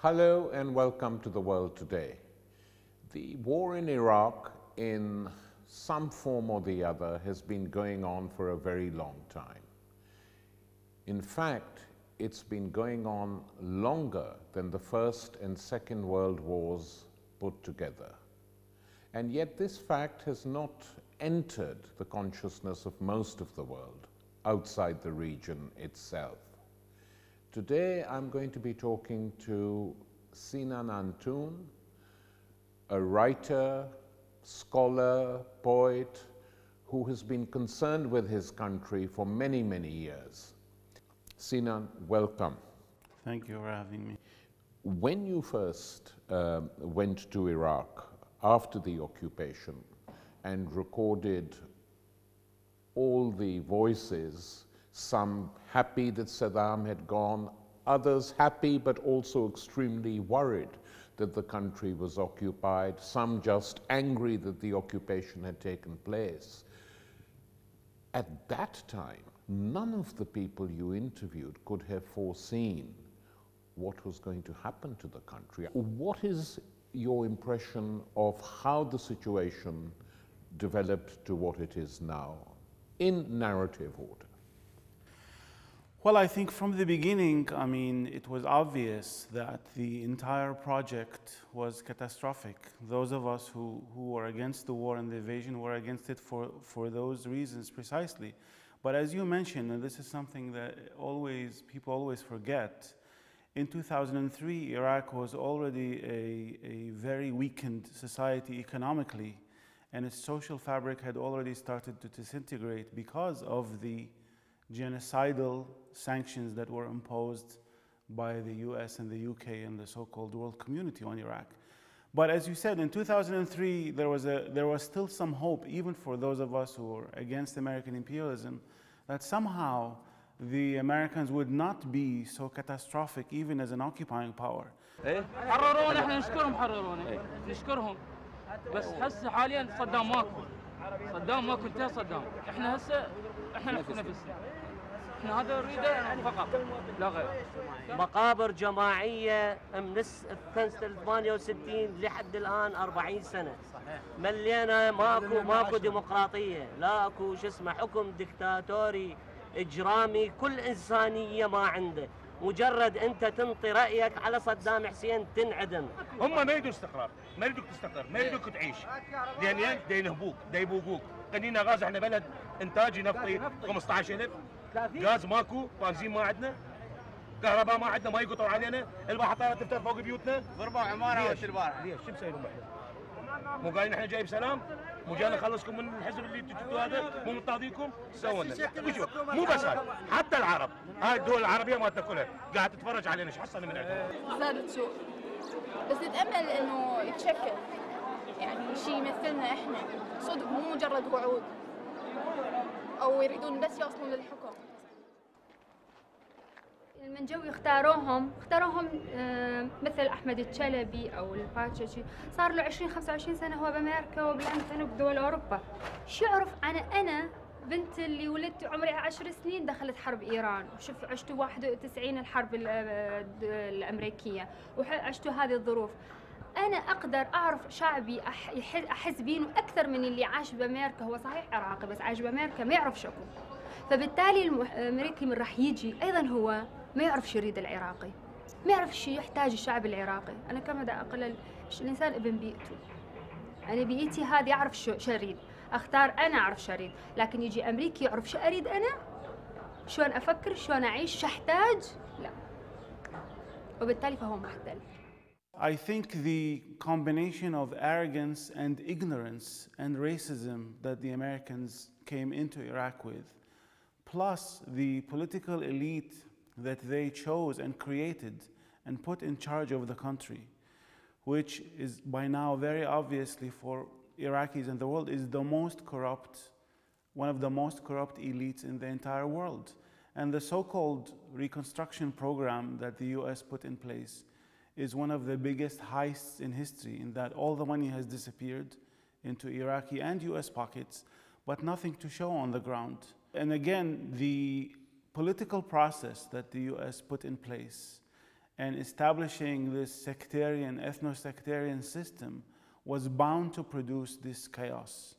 Hello and welcome to the world today. The war in Iraq, in some form or the other, has been going on for a very long time. In fact, it's been going on longer than the First and Second World Wars put together. And yet this fact has not entered the consciousness of most of the world outside the region itself. Today I'm going to be talking to Sinan Antoon, a writer, scholar, poet, who has been concerned with his country for many, many years. Sinan, welcome. Thank you for having me. When you first went to Iraq after the occupation and recorded all the voices, some happy that Saddam had gone, others happy but also extremely worried that the country was occupied, some just angry that the occupation had taken place. At that time, none of the people you interviewed could have foreseen what was going to happen to the country. What is your impression of how the situation developed to what it is now, in narrative order? Well, I think from the beginning, it was obvious that the entire project was catastrophic. Those of us who were against the war and the invasion were against it for those reasons precisely. But as you mentioned, and this is something that people always forget, in 2003, Iraq was already a very weakened society economically, and its social fabric had already started to disintegrate because of the genocidal sanctions that were imposed by the US and the UK and the so-called world community on Iraq. But as you said, in 2003, there was still some hope, even for those of us who were against American imperialism, that somehow the Americans would not be so catastrophic even as an occupying power. حررونا احنا نشكرهم نشكرهم بس هسه حاليا صدام ماكو انتهى صدام احنا هسه احنا نحكي نفسنا احنا هذا نريده فقط لا غير مقابر جماعيه من سنه 68 لحد الان 40 سنه ملينا ماكو ديمقراطيه لا اكو حكم دكتاتوري اجرامي كل انسانيه ما عنده مجرد انت تنطي رايك على صدام حسين تنعدم هم ما يريدوا استقرار ما يريدوك تستقر ما يريدوك تعيش لان ينهبوك يبوقوك قنينا غاز احنا بلد انتاجي نفطي 15000 غاز ماكو بنزين ما عندنا كهرباء ما عندنا ما يقطعوا علينا البحطات تفتح فوق بيوتنا ضربوا عماره وقت البارحه ليش شو مسويين مو قايلين احنا جاي بسلام مو جاي نخلصكم من الحزب اللي تجوا هذا مو مطاضيكم سووا لنا مو بس هاي حتى العرب هاي الدول العربيه ما تاكلها قاعد تتفرج علينا ايش حصلنا من عندهم زادت سوء بس نتامل انه يتشكل يعني شيء يمثلنا احنا صدق مو مجرد وعود او يريدون بس يوصلون للحكم. المنجوي اختاروهم مثل احمد الشلبي او الباتشي صار له 20-25 سنه هو بامريكا وبلندن وبدول اوروبا. شو يعرف انا بنت اللي ولدت عمرها 10 سنين دخلت حرب ايران وشوف عشت 91 الحرب الامريكيه وعشتوا هذه الظروف. انا اقدر اعرف شعبي احس بينه اكثر من اللي عاش بامريكا. هو صحيح عراقي بس عاش بامريكا ما يعرف شكو. فبالتالي الامريكي من راح يجي ايضا هو ما يعرف شو يريد العراقي، ما يعرف شو يحتاج الشعب العراقي. انا كما دا اقول الانسان ابن بيئته. انا بيئتي هذه اعرف شو اريد، اختار انا اعرف شو اريد، لكن يجي امريكي يعرف شو اريد انا، شلون افكر، شلون اعيش، شو احتاج، لا. وبالتالي فهو محتل. I think the combination of arrogance and ignorance and racism that the Americans came into Iraq with, plus the political elite that they chose and created and put in charge of the country, which is by now very obviously for Iraqis and the world is the most corrupt, one of the most corrupt elites in the entire world. And the so-called reconstruction program that the US put in place is one of the biggest heists in history, in that all the money has disappeared into Iraqi and US pockets, but nothing to show on the ground. And again, the political process that the US put in place And establishing this sectarian, ethno-sectarian system was bound to produce this chaos.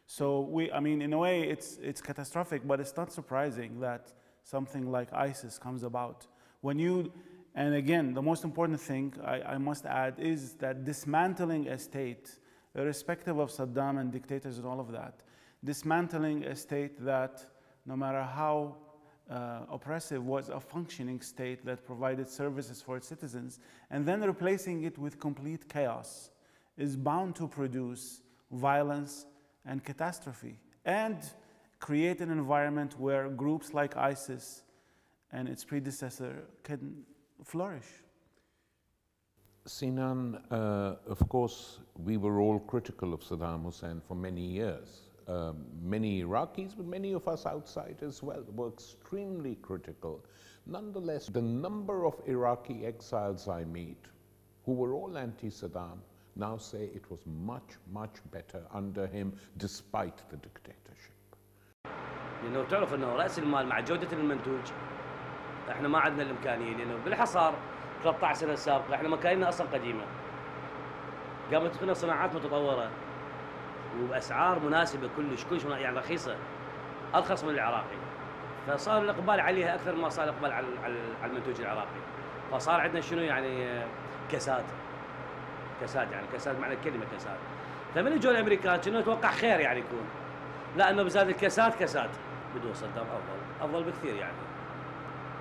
So I mean, in a way, it's catastrophic, but it's not surprising that something like ISIS comes about. And again, the most important thing I must add is that dismantling a state, irrespective of Saddam and dictators and all of that, dismantling a state that, no matter how oppressive, was a functioning state that provided services for its citizens, and then replacing it with complete chaos is bound to produce violence and catastrophe, and create an environment where groups like ISIS and its predecessor can flourish. Sinan, of course, we were all critical of Saddam Hussein for many years. Many Iraqis, but many of us outside as well, were extremely critical. Nonetheless, the number of Iraqi exiles I meet who were all anti-Saddam now say it was much, much better under him despite the dictatorship. لأنه تعرف أنه رأس المال مع جودة المنتوج احنا ما عندنا الإمكانية، لأنه بالحصار 13 سنة السابقة احنا مكايننا أصلا قديمة. قامت تكون صناعات متطورة وبأسعار مناسبة كلش يعني رخيصة، أرخص من العراقي. فصار الإقبال عليها أكثر ما صار الإقبال على المنتوج العراقي. فصار عندنا شنو يعني كساد يعني كساد معنى الكلمة كساد. فمن اجوا الامريكان كانوا اتوقع خير يعني يكون، لا انه بزاد الكساد بدون صدام افضل بكثير يعني.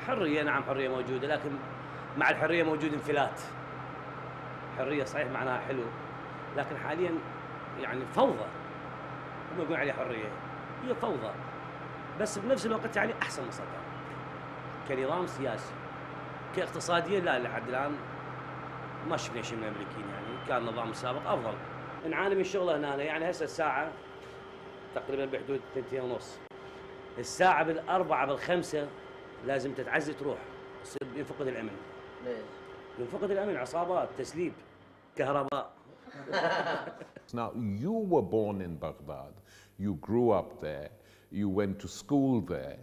حريه نعم حريه موجوده، لكن مع الحريه موجود انفلات. حريه صحيح معناها حلو، لكن حاليا يعني فوضى. هم يقولون عليها حريه، هي فوضى، بس بنفس الوقت يعني احسن من صدام. كنظام سياسي، كاقتصاديا لا لحد الان ما شفنا شيء من الامريكيين يعني، كان النظام السابق افضل. نعاني من الشغل هنا يعني هسه الساعه تقريبا بحدود 2:30. الساعه بال4 بال5 لازم تتعزي تروح، يصير ينفقد الامن. ليش؟ ينفقد الامن، عصابات، تسليب، كهرباء. Now, you were born in Baghdad, you grew up there, you went to school there.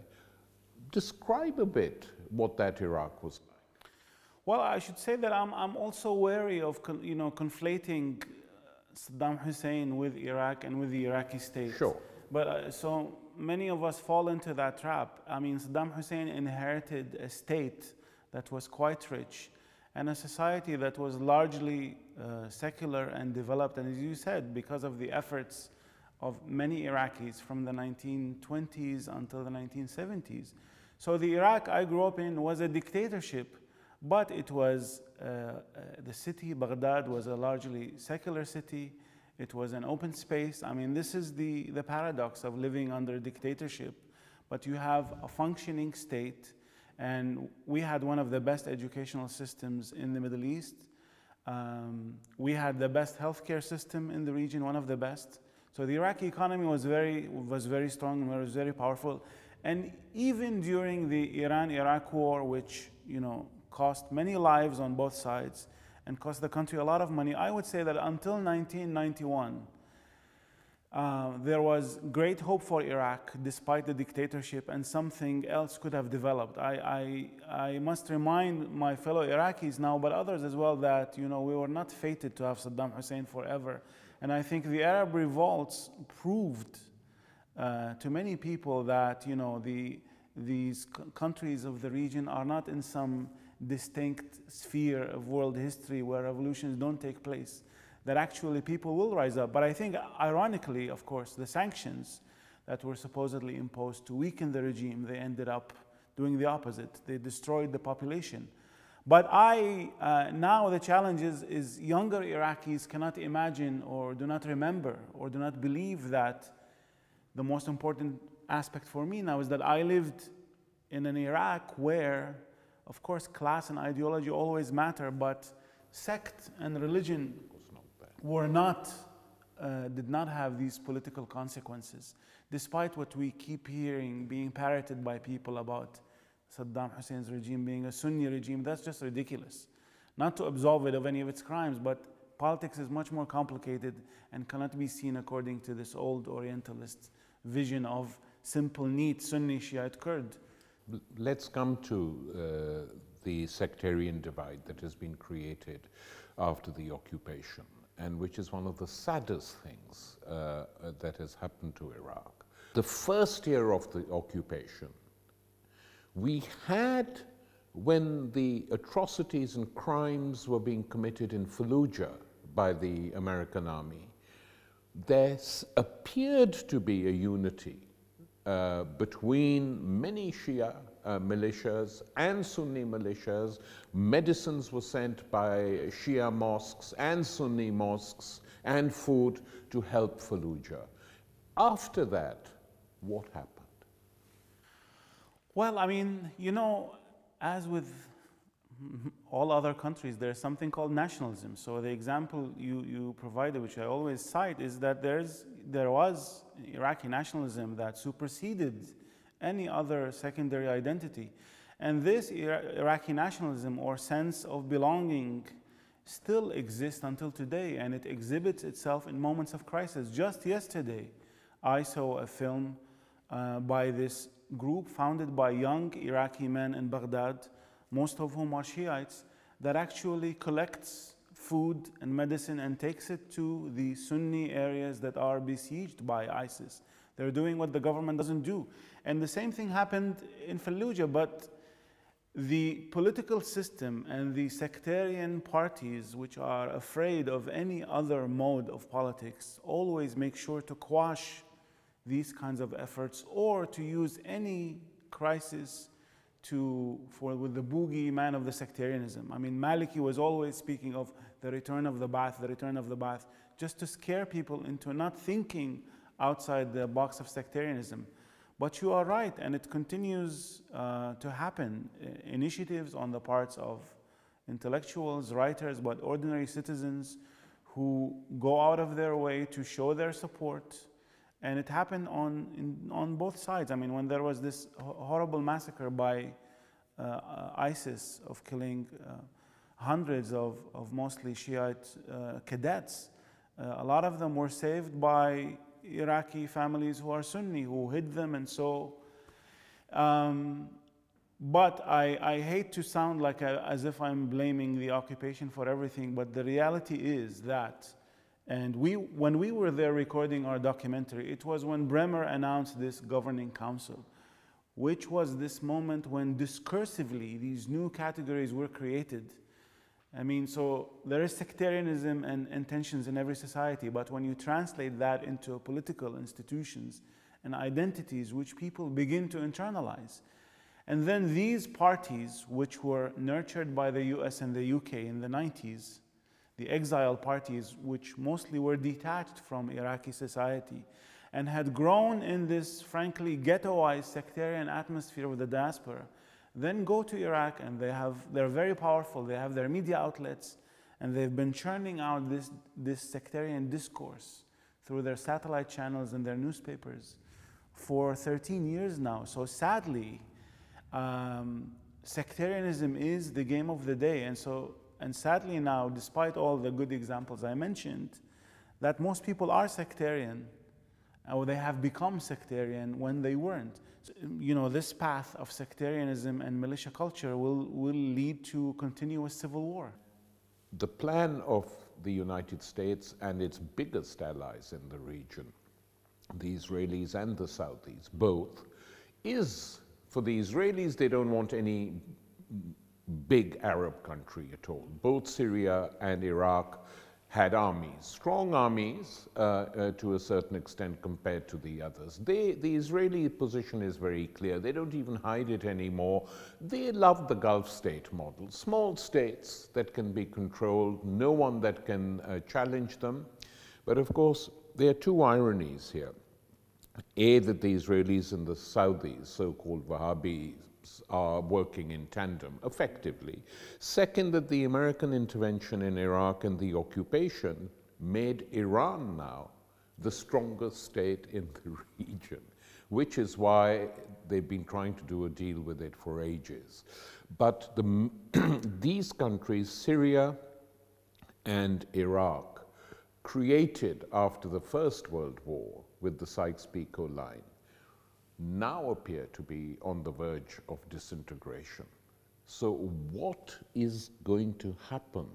Describe a bit what that Iraq was like. Well, I should say that I'm also wary of conflating Saddam Hussein with Iraq and with the Iraqi state. Sure. But so many of us fall into that trap. I mean, Saddam Hussein inherited a state that was quite rich and a society that was largely secular and developed. And as you said, because of the efforts of many Iraqis from the 1920s until the 1970s. So the Iraq I grew up in was a dictatorship, but it was, the city, Baghdad, was a largely secular city. It was an open space. I mean, this is the paradox of living under dictatorship, but you have a functioning state, and we had one of the best educational systems in the Middle East. We had the best healthcare system in the region, one of the best. So the Iraqi economy was very strong and was very powerful. And even during the Iran-Iraq war, which, cost many lives on both sides and cost the country a lot of money, I would say that until 1991, there was great hope for Iraq despite the dictatorship, and something else could have developed. I must remind my fellow Iraqis now, but others as well, that we were not fated to have Saddam Hussein forever. And I think the Arab revolts proved to many people that these countries of the region are not in some distinct sphere of world history where revolutions don't take place, that actually people will rise up. But I think, ironically, of course, the sanctions that were supposedly imposed to weaken the regime, they ended up doing the opposite. They destroyed the population. But now the challenge is younger Iraqis cannot imagine or do not remember or do not believe that the most important aspect for me now is that I lived in an Iraq where, of course, class and ideology always matter, but sect and religion did not have these political consequences, despite what we keep hearing being parroted by people about Saddam Hussein's regime being a Sunni regime. That's just ridiculous. Not to absolve it of any of its crimes, but politics is much more complicated and cannot be seen according to this old Orientalist vision of simple, neat Sunni, Shiite, Kurd. Let's come to the sectarian divide that has been created after the occupation, and which is one of the saddest things that has happened to Iraq. The first year of the occupation, we had, when the atrocities and crimes were being committed in Fallujah by the American army, there appeared to be a unity between many Shia militias and Sunni militias. Medicines were sent by Shia mosques and Sunni mosques and food to help Fallujah. After that, what happened? Well, I mean, you know, as with all other countries, there's something called nationalism. So the example you provided, which I always cite, is that there was Iraqi nationalism that superseded any other secondary identity. And this Iraqi nationalism or sense of belonging still exists until today, and it exhibits itself in moments of crisis. Just yesterday, I saw a film by this group founded by young Iraqi men in Baghdad, most of whom are Shiites, that actually collects food and medicine and takes it to the Sunni areas that are besieged by ISIS. They're doing what the government doesn't do. And the same thing happened in Fallujah, but the political system and the sectarian parties, which are afraid of any other mode of politics, always make sure to quash these kinds of efforts or to use any crisis with the boogeyman of the sectarianism. I mean, Maliki was always speaking of the return of the Ba'ath, just to scare people into not thinking outside the box of sectarianism. But you are right, and it continues to happen. Initiatives on the parts of intellectuals, writers, but ordinary citizens who go out of their way to show their support. And it happened on both sides. I mean, when there was this horrible massacre by ISIS of killing hundreds of mostly Shiite cadets, a lot of them were saved by Iraqi families who are Sunni, who hid them, and so. But I hate to sound like as if I'm blaming the occupation for everything, but the reality is that, and when we were there recording our documentary, it was when Bremer announced this governing council, which was this moment when discursively these new categories were created. I mean, so there is sectarianism and tensions in every society, but when you translate that into political institutions and identities which people begin to internalize, and then these parties, which were nurtured by the US and the UK in the 90s, the exile parties, which mostly were detached from Iraqi society and had grown in this, frankly, ghettoized sectarian atmosphere with the diaspora, then go to Iraq and they're very powerful, they have their media outlets, and they've been churning out this sectarian discourse through their satellite channels and their newspapers for 13 years now. So sadly, sectarianism is the game of the day. And sadly now, despite all the good examples I mentioned, that most people are sectarian, or they have become sectarian when they weren't. So, you know, this path of sectarianism and militia culture will lead to continuous civil war. The plan of the United States and its biggest allies in the region, the Israelis and the Saudis, both, is, for the Israelis, they don't want any big Arab country at all. Both Syria and Iraq had armies, strong armies to a certain extent compared to the others. The Israeli position is very clear. They don't even hide it anymore. They love the Gulf state model, small states that can be controlled, no one that can challenge them. But of course, there are two ironies here. A, that the Israelis and the Saudis, so-called Wahhabis, are working in tandem effectively. Second, that the American intervention in Iraq and the occupation made Iran now the strongest state in the region, which is why they've been trying to do a deal with it for ages. But these countries, Syria and Iraq, created after the First World War with the Sykes-Picot line, now appear to be on the verge of disintegration. So what is going to happen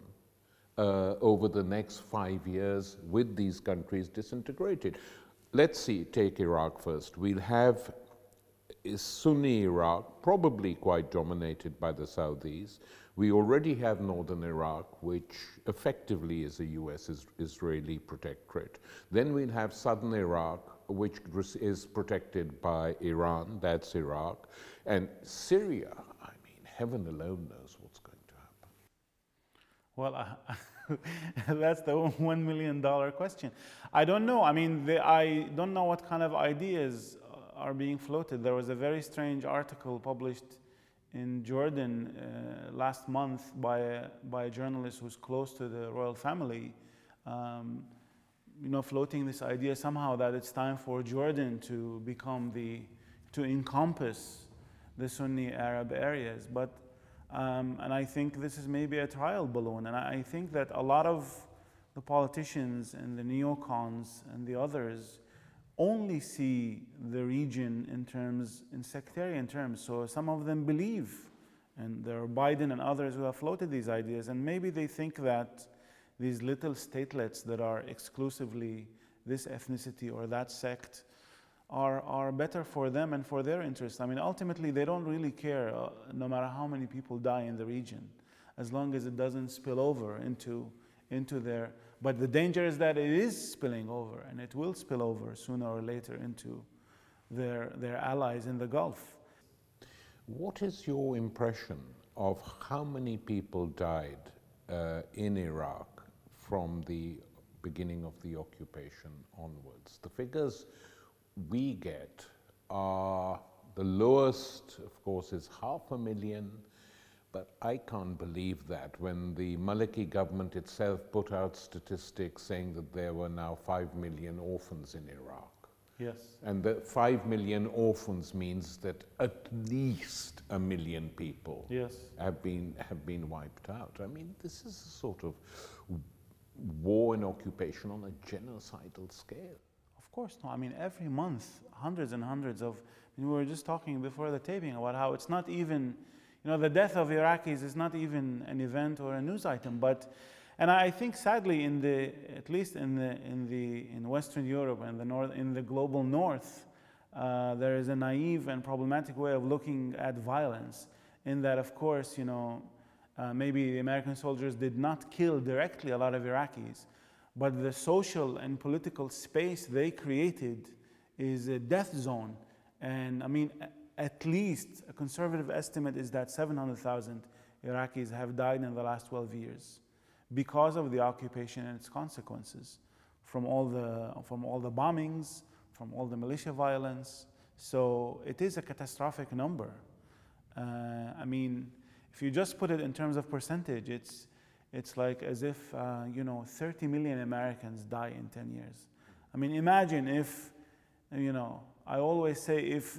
over the next 5 years with these countries disintegrated? Let's see, take Iraq first. We'll have Sunni Iraq, probably quite dominated by the Saudis. We already have northern Iraq, which effectively is a US-Israeli protectorate. Then we'll have southern Iraq, which is protected by Iran, that's Iraq. And Syria, I mean, heaven alone knows what's going to happen. Well, that's the $1 million question. I don't know. I mean, I don't know what kind of ideas are being floated. There was a very strange article published in Jordan last month by a journalist who's close to the royal family, you know, floating this idea somehow that it's time for Jordan to become to encompass the Sunni Arab areas. But and I think this is maybe a trial balloon. And I think that a lot of the politicians and the neocons and the others only see the region in sectarian terms. So some of them believe, and there are Biden and others who have floated these ideas, and maybe they think that these little statelets that are exclusively this ethnicity or that sect are better for them and for their interests. I mean, ultimately, they don't really care, no matter how many people die in the region, as long as it doesn't spill over into their. But the danger is that it is spilling over, and it will spill over sooner or later into their allies in the Gulf. What is your impression of how many people died in Iraq from the beginning of the occupation onwards? The figures we get are, the lowest, of course, is 500,000. But I can't believe that when the Maliki government itself put out statistics saying that there were now 5 million orphans in Iraq. Yes. And the 5 million orphans means that at least 1 million people have been wiped out. I mean, this is a sort of war and occupation on a genocidal scale. Of course, no. I mean, every month, hundreds and hundreds of. We were just talking before the taping about how it's not even. You know, the death of Iraqis is not even an event or a news item, and I think sadly, at least in Western Europe and in the global North, there is a naive and problematic way of looking at violence. In that, of course, you know, maybe the American soldiers did not kill directly a lot of Iraqis, but the social and political space they created is a death zone, and I mean. At least a conservative estimate is that 700,000 Iraqis have died in the last 12 years because of the occupation and its consequences, from all the bombings, from all the militia violence. So it is a catastrophic number. I mean, if you just put it in terms of percentage, it's like as if you know, 30 million Americans die in 10 years. I mean, imagine if, you know. I always say if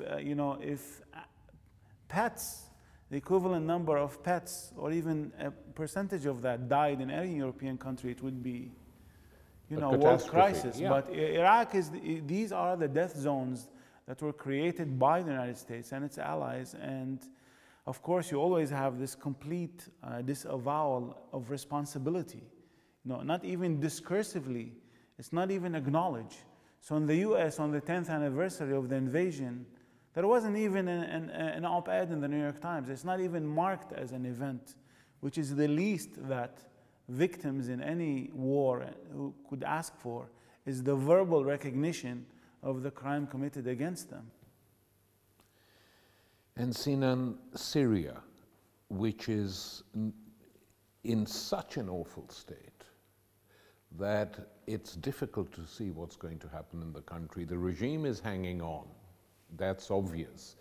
pets, the equivalent number of pets, or even a percentage of that died in any European country, it would be, you know, world crisis. Yeah. But Iraq these are the death zones that were created by the United States and its allies. And of course, you always have this complete disavowal of responsibility. You know, not even discursively, it's not even acknowledged. So in the US, on the 10th anniversary of the invasion, there wasn't even an op-ed in the New York Times. It's not even marked as an event, which is the least that victims in any war who could ask for, is the verbal recognition of the crime committed against them. And Sinan, Syria, which is in such an awful state that it's difficult to see what's going to happen in the country. The regime is hanging on, that's obvious,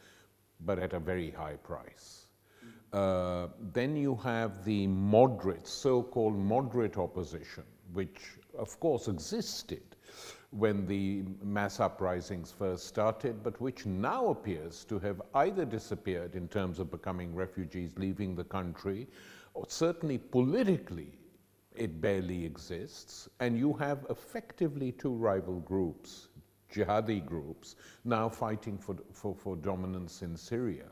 but at a very high price. Then you have the moderate, so-called moderate opposition, which of course existed when the mass uprisings first started, but which now appears to have either disappeared in terms of becoming refugees, leaving the country, or certainly politically it barely exists, and you have effectively two rival groups, jihadi groups, now fighting for dominance in Syria.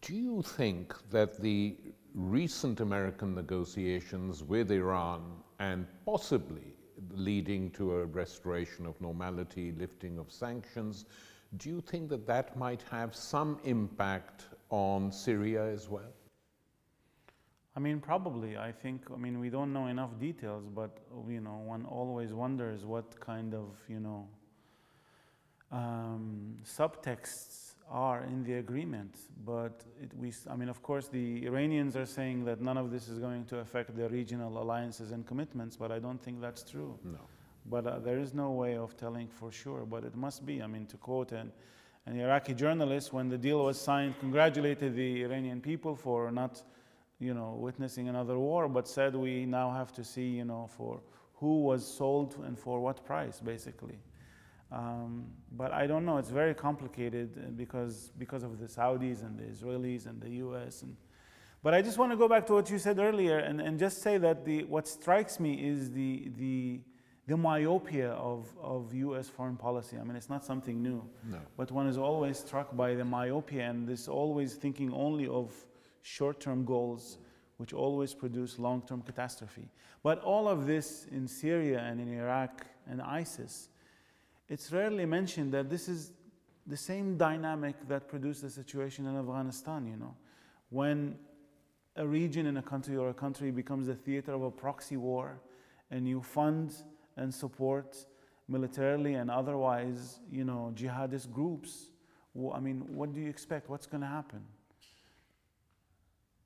Do you think that the recent American negotiations with Iran and possibly leading to a restoration of normality, lifting of sanctions, do you think that that might have some impact on Syria as well? I mean, probably. I think, I mean, we don't know enough details, but, you know, one always wonders what kind of, you know, subtexts are in the agreement. But I mean, of course, the Iranians are saying that none of this is going to affect their regional alliances and commitments, but I don't think that's true. No. But there is no way of telling for sure, but it must be. I mean, to quote an Iraqi journalist, when the deal was signed, congratulated the Iranian people for not, you know, witnessing another war, but said we now have to see, you know, for who was sold and for what price, basically. But I don't know, it's very complicated because of the Saudis and the Israelis and the US. But I just want to go back to what you said earlier and just say that what strikes me is the myopia of US foreign policy. I mean, it's not something new, no. But one is always struck by the myopia and this always thinking only of short-term goals, which always produce long-term catastrophe. But all of this in Syria and in Iraq and ISIS, it's rarely mentioned that this is the same dynamic that produced the situation in Afghanistan, you know. When a region in a country or a country becomes the theater of a proxy war and you fund and support militarily and otherwise, you know, jihadist groups, I mean, what do you expect? What's going to happen?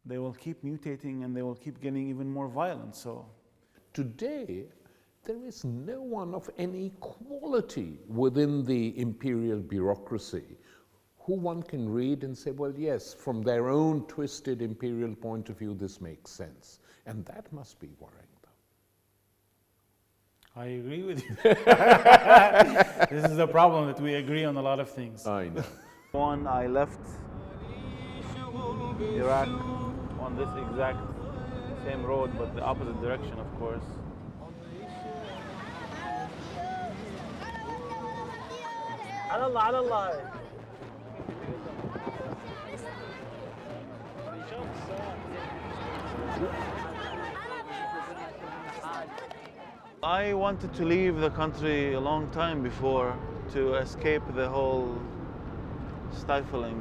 They will keep mutating and they will keep getting even more violent. So today, there is no one of any quality within the imperial bureaucracy who one can read and say, well, yes, from their own twisted imperial point of view, this makes sense. And that must be worrying, though. I agree with you. This is the problem, that we agree on a lot of things. I know. When I left Iraq on this exact same road, but the opposite direction, of course. على الله على الله. I wanted to leave the country a long time before to escape the whole stifling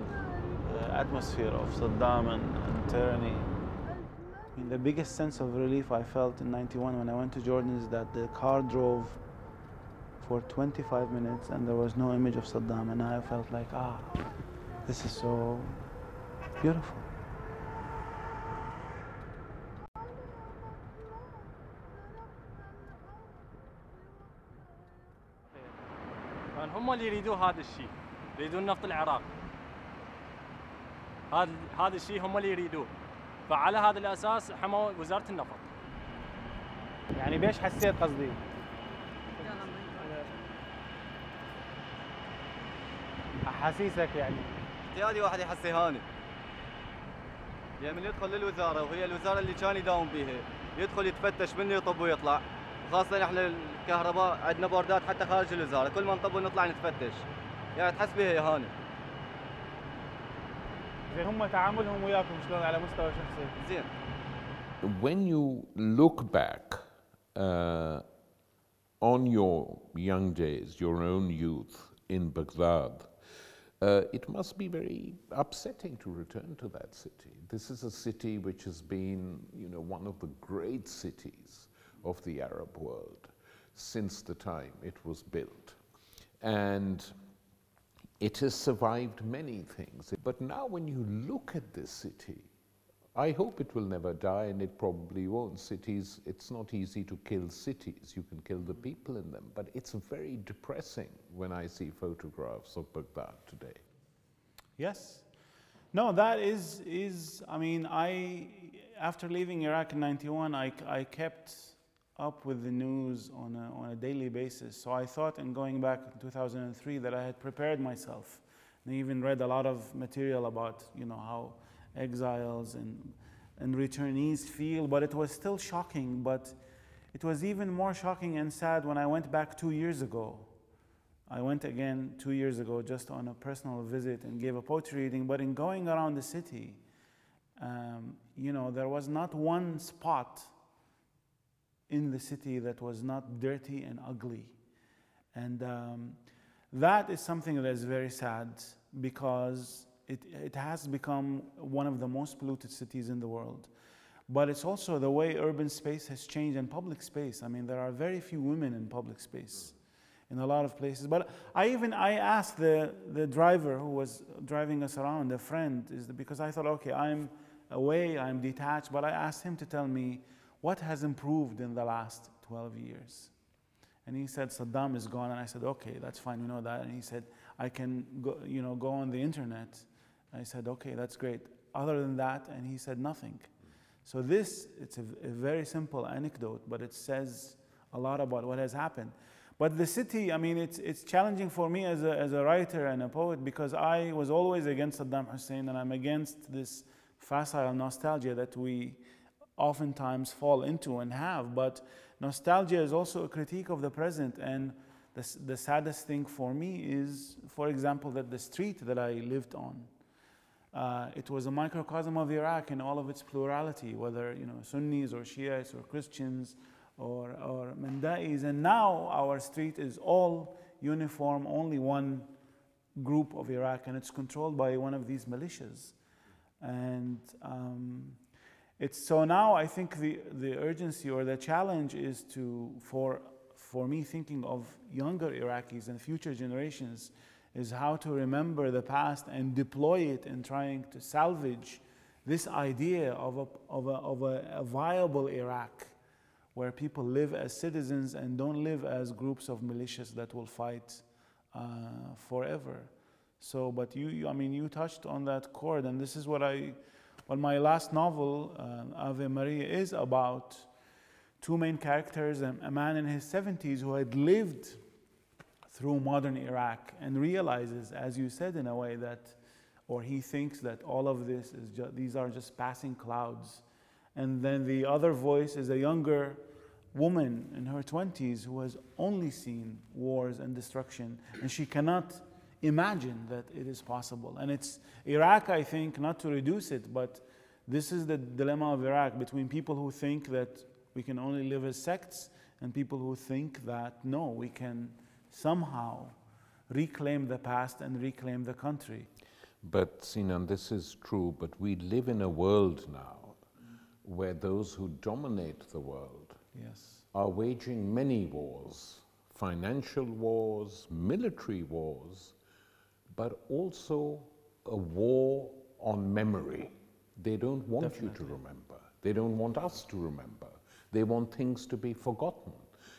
atmosphere of Saddam and tyranny. I mean, the biggest sense of relief I felt in '91 when I went to Jordan is that the car drove for 25 minutes and there was no image of Saddam, and I felt like, this is so beautiful. هم اللي يريدوا هذا الشيء، يريدون نفط العراق. هذا الشيء هم اللي يريدوه، فعلى هذا الاساس حموا وزارة النفط. يعني بيش حسيت قصدي؟ احاسيسك يعني. احتياجي واحد يحسي هاني. يعني من يدخل للوزارة وهي الوزارة اللي كان يداوم بيها، يدخل يتفتش منه يطب ويطلع. خاصة احنا الكهرباء عندنا بوردات حتى خارج الوزارة، كل ما نطب ونطلع نتفتش. يعني تحس بيها يا هاني. زين هم تعاملهم وياكم شلون على مستوى شخصي؟ زين. When you look back on your young days, your own youth in Baghdad, it must be very upsetting to return to that city. This is a city which has been, you know, one of the great cities of the Arab world since the time it was built. And it has survived many things. But now when you look at this city, I hope it will never die, and it probably won't. Cities, it's not easy to kill cities. You can kill the people in them, but it's very depressing when I see photographs of Baghdad today. Yes. No, that is I mean, after leaving Iraq in '91, I kept up with the news on a daily basis. So I thought in going back in 2003 that I had prepared myself. And I even read a lot of material about, you know, how exiles and returnees feel, but it was still shocking. But it was even more shocking and sad when I went back 2 years ago. I went again 2 years ago just on a personal visit and gave a poetry reading. But in going around the city, there was not one spot in the city that was not dirty and ugly. And that is something that is very sad, because it has become one of the most polluted cities in the world. But it's also the way urban space has changed, and public space. I mean, there are very few women in public space in a lot of places. But I asked the driver who was driving us around, a friend, because I thought, okay, I'm away, I'm detached, but I asked him to tell me what has improved in the last 12 years. And he said, Saddam is gone. And I said, okay, that's fine, you know that. And he said, I can go on the internet. I said, okay, that's great. Other than that, and he said nothing. So it's a very simple anecdote, but it says a lot about what has happened. But the city, I mean, it's challenging for me as a writer and a poet, because I was always against Saddam Hussein, and I'm against this facile nostalgia that we oftentimes fall into and have. But nostalgia is also a critique of the present, and the saddest thing for me is, for example, that the street that I lived on, it was a microcosm of Iraq in all of its plurality, whether Sunnis or Shiites or Christians or Mandais. And now our street is all uniform, only one group of Iraq, and it's controlled by one of these militias. And so now I think the urgency or the challenge is for me, thinking of younger Iraqis and future generations, is how to remember the past and deploy it in trying to salvage this idea of a viable Iraq, where people live as citizens and don't live as groups of militias that will fight forever. So, but you touched on that chord, and this is what my last novel, Ave Maria, is about. Two main characters, a man in his 70s who had lived through modern Iraq and realizes, as you said, in a way that, or he thinks that all of this these are just passing clouds. And then the other voice is a younger woman in her 20s who has only seen wars and destruction, and she cannot imagine that it is possible. And it's Iraq, I think, not to reduce it, but this is the dilemma of Iraq, between people who think that we can only live as sects and people who think that, no, we can somehow reclaim the past and reclaim the country. But Sinan, this is true, but we live in a world now where those who dominate the world are waging many wars, financial wars, military wars, but also a war on memory. They don't want you to remember. They don't want us to remember. They want things to be forgotten.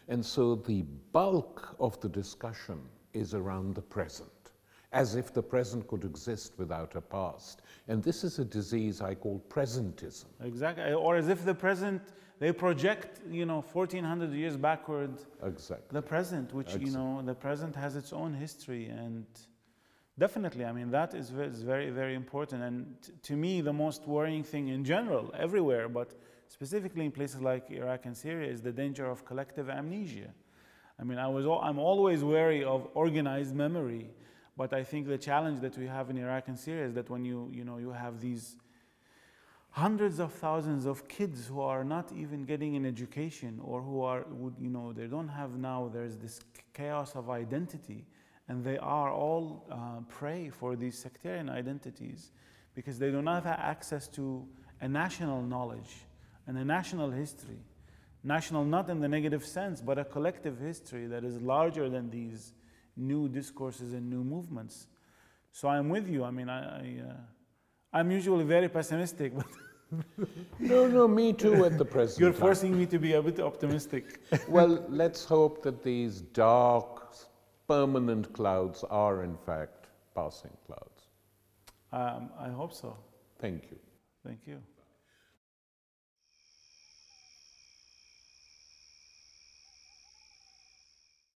And so the bulk of the discussion is around the present, as if the present could exist without a past. And this is a disease I call presentism. Exactly, or as if the present, they project, 1400 years backward. Exactly. The present, which, the present has its own history. And definitely, I mean, that is very, very important. And to me, the most worrying thing in general, everywhere, but specifically in places like Iraq and Syria, is the danger of collective amnesia. I mean, I'm always wary of organized memory, but I think the challenge that we have in Iraq and Syria is that when you have these hundreds of thousands of kids who are not even getting an education, or they don't have now, there's this chaos of identity, and they are all prey for these sectarian identities because they do not have access to a national knowledge and a national history. National not in the negative sense, but a collective history that is larger than these new discourses and new movements. So I'm with you. I mean, I'm usually very pessimistic, but No, me too at the present You're time. forcing me to be a bit optimistic. Well, let's hope that these dark, permanent clouds are in fact passing clouds. I hope so. Thank you. Thank you.